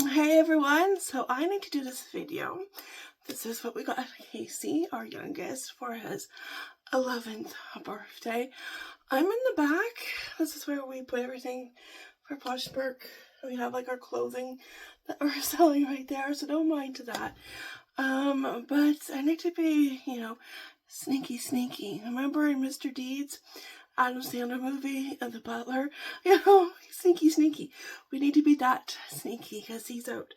Hey everyone, so I need to do this video. This is what we got Casey, our youngest, for his 11th birthday. I'm in the back. This is where we put everything for Amherstburg. We have like our clothing that we're selling right there, so don't mind to that. But I need to be, sneaky. Remember in Mr. Deeds, Adam Sandler movie of the butler? Sneaky. We need to be that sneaky because he's out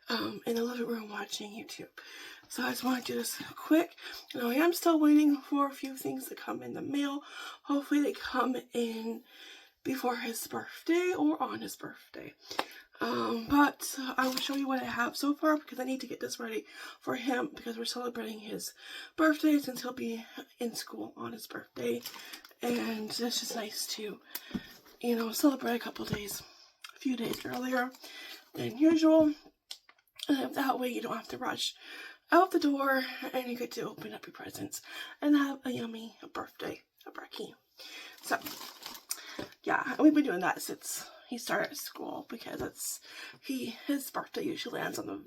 in the living room watching YouTube. So I just want to do this quick. I am still waiting for a few things to come in the mail. Hopefully they come in before his birthday or on his birthday. But I will show you what I have so far because I need to get this ready for him because we're celebrating his birthday since he'll be in school on his birthday. And it's just nice to, celebrate a few days earlier than usual. And that way you don't have to rush out the door and you get to open up your presents and have a yummy birthday, a brekkie. So, yeah, we've been doing that since he started school because his birthday usually lands on the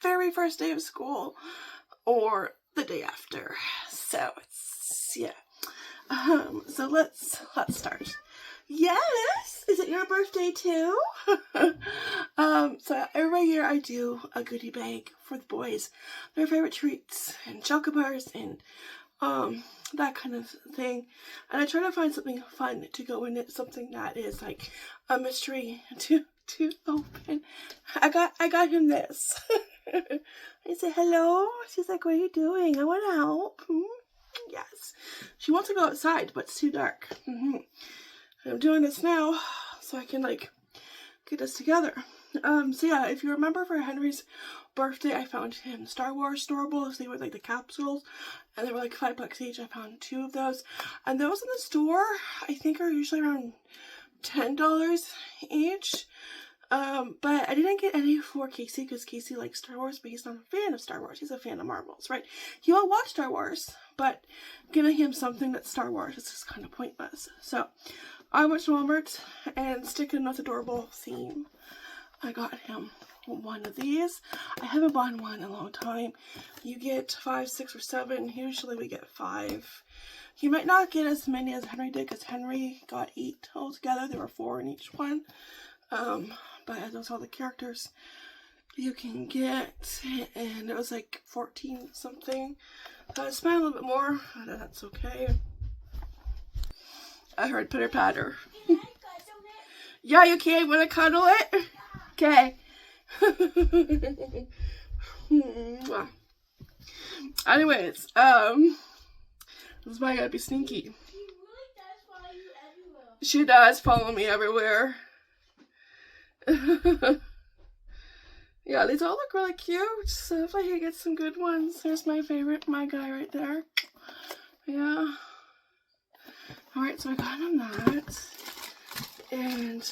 very first day of school or the day after. So so let's start. Yes, is it your birthday too? So every year I do a goodie bag for the boys, their favorite treats and chocolate bars and that kind of thing, and I try to find something fun to go in it, something that is like a mystery to open. I got him this. I say hello. She's like, what are you doing? I want to help. Yes, she wants to go outside, but it's too dark. I'm doing this now so I can get this together. So yeah, if you remember for Henry's birthday, I found him Star Wars Storables. They were like the capsules, and they were like $5 each. I found 2 of those, and those in the store I think are usually around $10 each. But I didn't get any for Casey because Casey likes Star Wars, but he's not a fan of Star Wars. He's a fan of Marvels, right? He will watch Star Wars, but giving him something that's Star Wars is just kind of pointless. So I went to Walmart and sticking with adorable theme, I got him one of these. I haven't bought one in a long time. You get 5, 6, or 7. Usually we get 5. He might not get as many as Henry did because Henry got 8 altogether. There were 4 in each one. But those are all the characters you can get, and it was like 14 something. So I spent a little bit more, but that's okay. I heard pitter patter. Yeah, you can. Want to cuddle it? Okay. Anyways, this is why I gotta be sneaky. She does follow me everywhere. Yeah, these all look really cute. So if I can get some good ones, there's my favorite, my guy right there. Yeah. Alright, so I got him that. And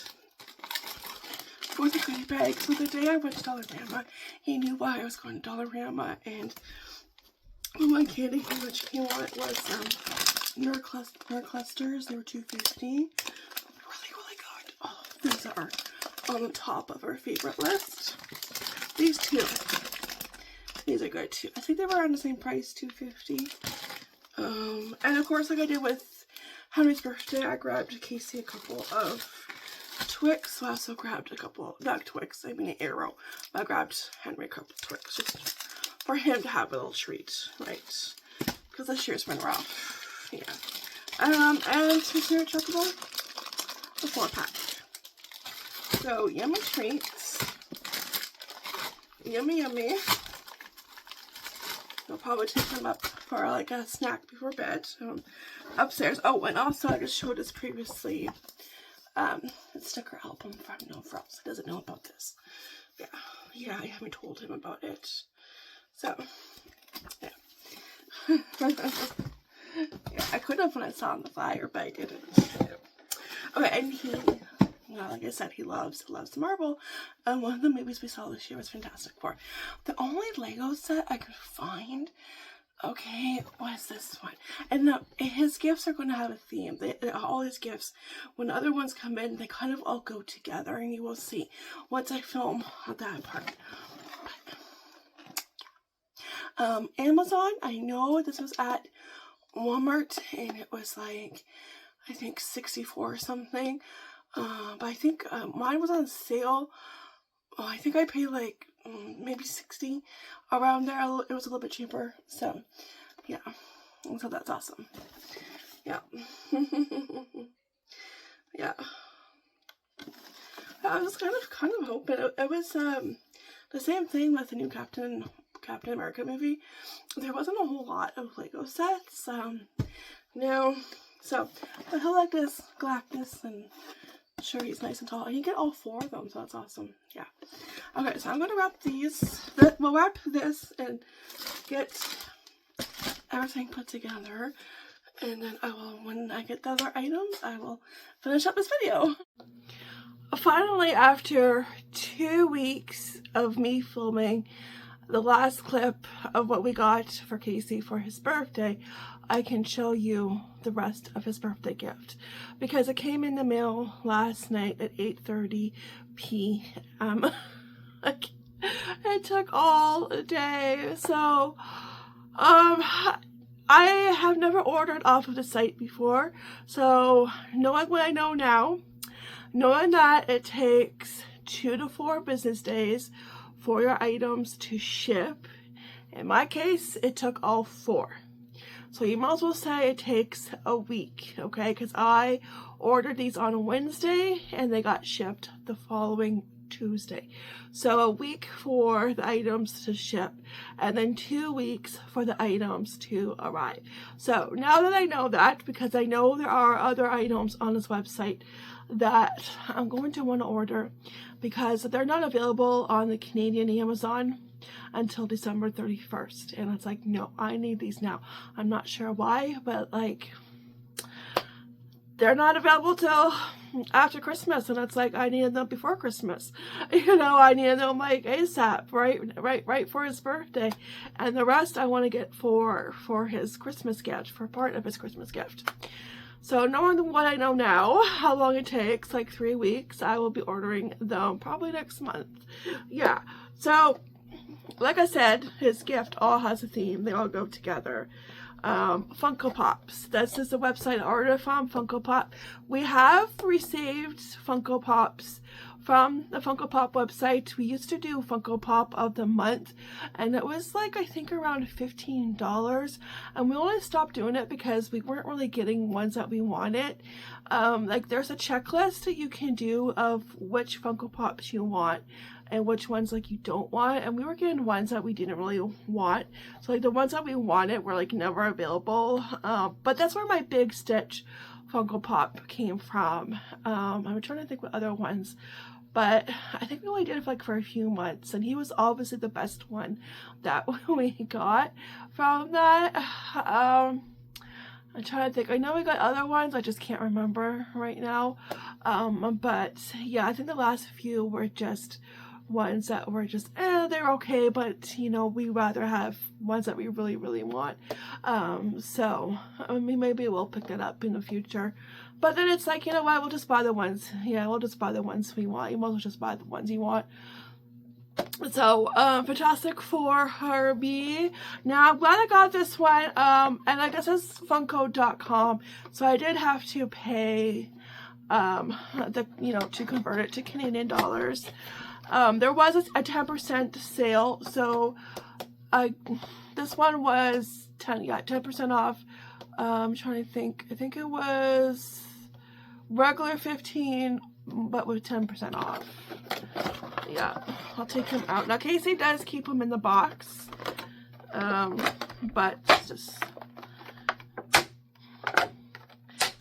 for the goodie bag, so the day I went to Dollarama, he knew why I was going to Dollarama, and my candy how much he wanted was nerve clusters. They were $2.50. Really good. Oh, these are on the top of our favorite list. These two. These are good too. I think they were around the same price, $2.50. And of course, like I did with Henry's birthday, I grabbed Casey a couple of Twix. I also grabbed a couple, not Twix, I mean an Arrow. I grabbed Henry a couple of Twix just for him to have a little treat, right? Because this year's been rough. Yeah. And his favorite chocolate, a 4-pack. So, yummy treats. Yummy. I'll probably take them up for like a snack before bed. Upstairs. Oh, and also I just showed us previously a sticker album from No Frills. He doesn't know about this. Yeah, I haven't told him about it. So, yeah. Yeah, I could have when I saw on the flyer, but I didn't. Okay, and he, like I said, he loves Marvel. And one of the movies we saw this year was Fantastic Four. The only Lego set I could find Okay, what is this one? And his gifts are going to have a theme. All his gifts, when other ones come in, they kind of all go together, and you will see once I film that part. Amazon, I know this was at Walmart, and it was like, I think 64 or something. But I think mine was on sale. I think I paid like maybe 60 around there. It was a little bit cheaper. So yeah, so that's awesome. Yeah. Yeah. I was kind of hoping it was the same thing with the new Captain America movie. There wasn't a whole lot of Lego sets. No. So, but he'll like this Galactus, and sure, he's nice and tall, and you get all 4 of them, so that's awesome. Yeah. Okay, so I'm gonna wrap these. We'll wrap this and get everything put together, and then I will, when I get the other items, I will finish up this video. Finally, after 2 weeks of me filming the last clip of what we got for Casey for his birthday, I can show you the rest of his birthday gift, because it came in the mail last night at 8:30 p.m. It took all day. So I have never ordered off of the site before, so knowing what I know now, knowing that it takes 2 to 4 business days for your items to ship, in my case it took all 4. So you might as well say it takes a week, okay? Because I ordered these on Wednesday and they got shipped the following Tuesday. So a week for the items to ship, and then 2 weeks for the items to arrive. So now that I know that, because I know there are other items on this website that I'm going to want to order, because they're not available on the Canadian Amazon until December 31st, and it's like, no, I need these now. I'm not sure why, but like, they're not available till after Christmas, and it's like, I needed them before Christmas. You know, I needed them like ASAP, right for his birthday, and the rest I want to get for his Christmas gift, for part of his Christmas gift. So knowing what I know now, how long it takes, like 3 weeks, I will be ordering them probably next month. Yeah, so like I said, his gift all has a theme. They all go together. Funko Pops. This is the website I ordered from, Funko Pop. We have received Funko Pops from the Funko Pop website. We used to do Funko Pop of the month, and it was like, I think around $15, and we only stopped doing it because we weren't really getting ones that we wanted. Like, there's a checklist that you can do of which Funko Pops you want and which ones like you don't want, and we were getting ones that we didn't really want. So like the ones that we wanted were like never available, but that's where my Big Stitch Funko Pop came from. I'm trying to think what other ones, but I think we only did it like for a few months, and he was obviously the best one that we got from that. I'm trying to think. I know we got other ones, I just can't remember right now. But yeah, I think the last few were just ones that were just, they're okay, but you know, we rather have ones that we really want. So I mean, maybe we'll pick that up in the future, but then it's like, you know what, we'll just buy the ones. Yeah, we'll just buy the ones we want. You might as well just buy the ones you want. So Fantastic Four Herbie. Now I'm glad I got this one, and like, this is funko.com, so I did have to pay to convert it to Canadian dollars. There was a 10% sale, so this one was 10% off. I'm trying to think. I think it was regular 15, but with 10% off. Yeah, I'll take him out. Now Casey does keep him in the box, but just,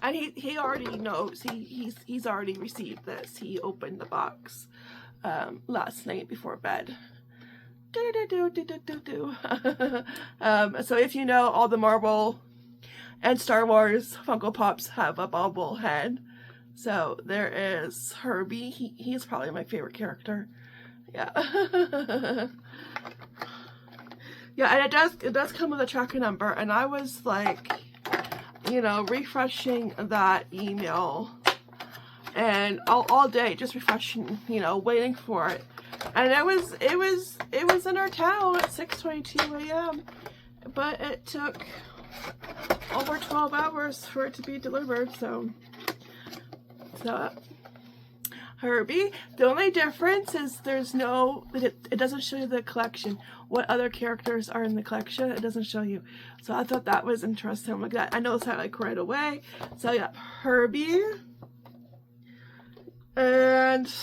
and he already knows. He's already received this. He opened the box last night before bed. So if you know, all the Marvel and Star Wars Funko Pops have a bobble head. So there is Herbie. He's probably my favorite character. Yeah. Yeah, and it does come with a tracking number, and I was like, you know, refreshing that email and all day, just refreshing, you know, waiting for it. And it was in our town at 6:22 a.m. but it took over 12 hours for it to be delivered. So Herbie, the only difference is there's no, it doesn't show you the collection, what other characters are in the collection. It doesn't show you. So I thought that was interesting. Like that, I noticed that like right away. So yeah, Herbie and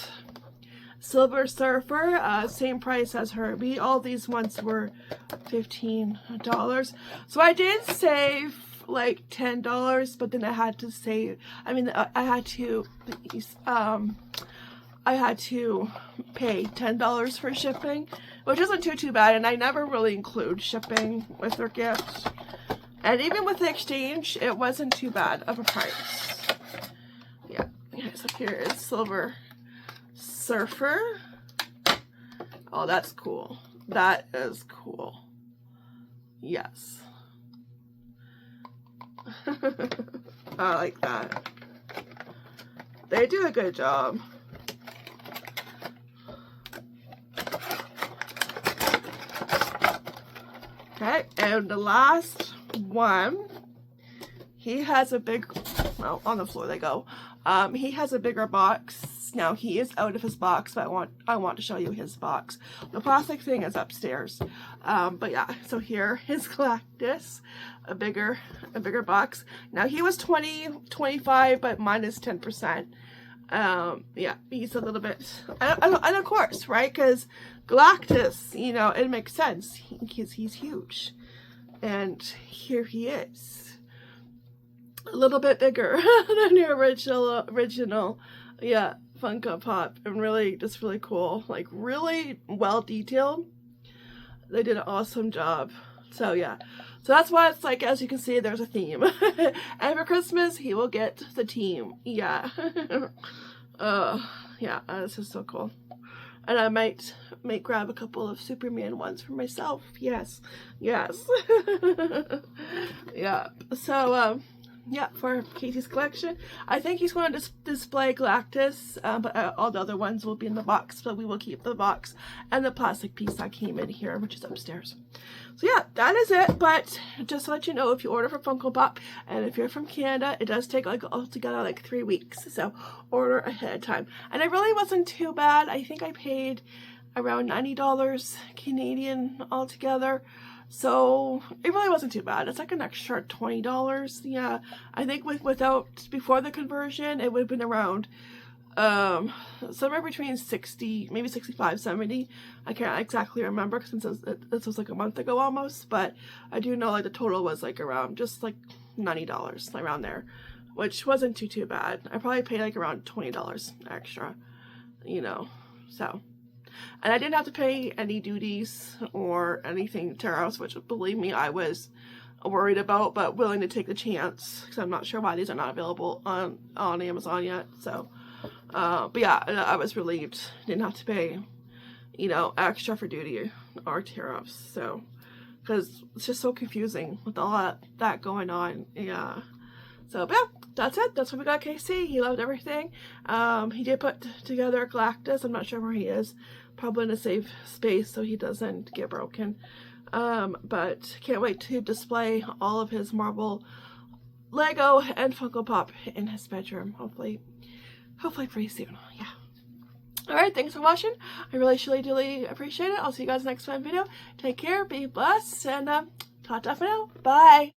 Silver Surfer, same price as Herbie. All these ones were $15. So I did save like $10, but then I had to save, I had to pay $10 for shipping, which isn't too bad, and I never really include shipping with their gifts. And even with the exchange, it wasn't too bad of a price. Yeah, so here is Silver Surfer. Oh, that's cool. That is cool. Yes. I like that. They do a good job. Okay, and the last one, he has a big, well, on the floor they go. He has a bigger box. Now he is out of his box, but I want to show you his box. The plastic thing is upstairs. But yeah, so here is Galactus, a bigger box. Now he was $20.25, but minus 10%. Yeah, he's a little bit, and of course, right? Because Galactus, you know, it makes sense. He's huge, and here he is, a little bit bigger than the original, yeah, Funko Pop, and really, just really cool, like really well detailed. They did an awesome job. So yeah, so that's why it's like, as you can see, there's a theme. And for Christmas, he will get the team. Yeah. Yeah, this is so cool. And I might grab a couple of Superman ones for myself. Yes, yes. Yeah. So yeah, for Casey's collection, I think he's going to display Galactus, but all the other ones will be in the box, but we will keep the box and the plastic piece that came in here, which is upstairs. So yeah, that is it. But just to let you know, if you order from Funko Pop, and if you're from Canada, it does take like altogether like 3 weeks. So order ahead of time. And it really wasn't too bad. I think I paid around $90 Canadian altogether. So it really wasn't too bad. It's like an extra $20. Yeah, I think before the conversion, it would have been around somewhere between 60, maybe 65, 70. I can't exactly remember since this was like a month ago almost, but I do know like the total was like around just like $90 around there, which wasn't too bad. I probably paid like around $20 extra, you know, so. And I didn't have to pay any duties or anything tariffs, which believe me, I was worried about, but willing to take the chance because I'm not sure why these are not available on Amazon yet. So, but yeah, I was relieved. Didn't have to pay, you know, extra for duty or tariffs. So, because it's just so confusing with all that going on. Yeah. So, but yeah, that's it. That's what we got KC. He loved everything. He did put together Galactus. I'm not sure where he is. Probably in a safe space so he doesn't get broken. But can't wait to display all of his Marvel, Lego, and Funko Pop in his bedroom. Hopefully pretty soon. Yeah. Alright, thanks for watching. I really truly appreciate it. I'll see you guys next time video. Take care, be blessed, and ta-ta for now. Bye.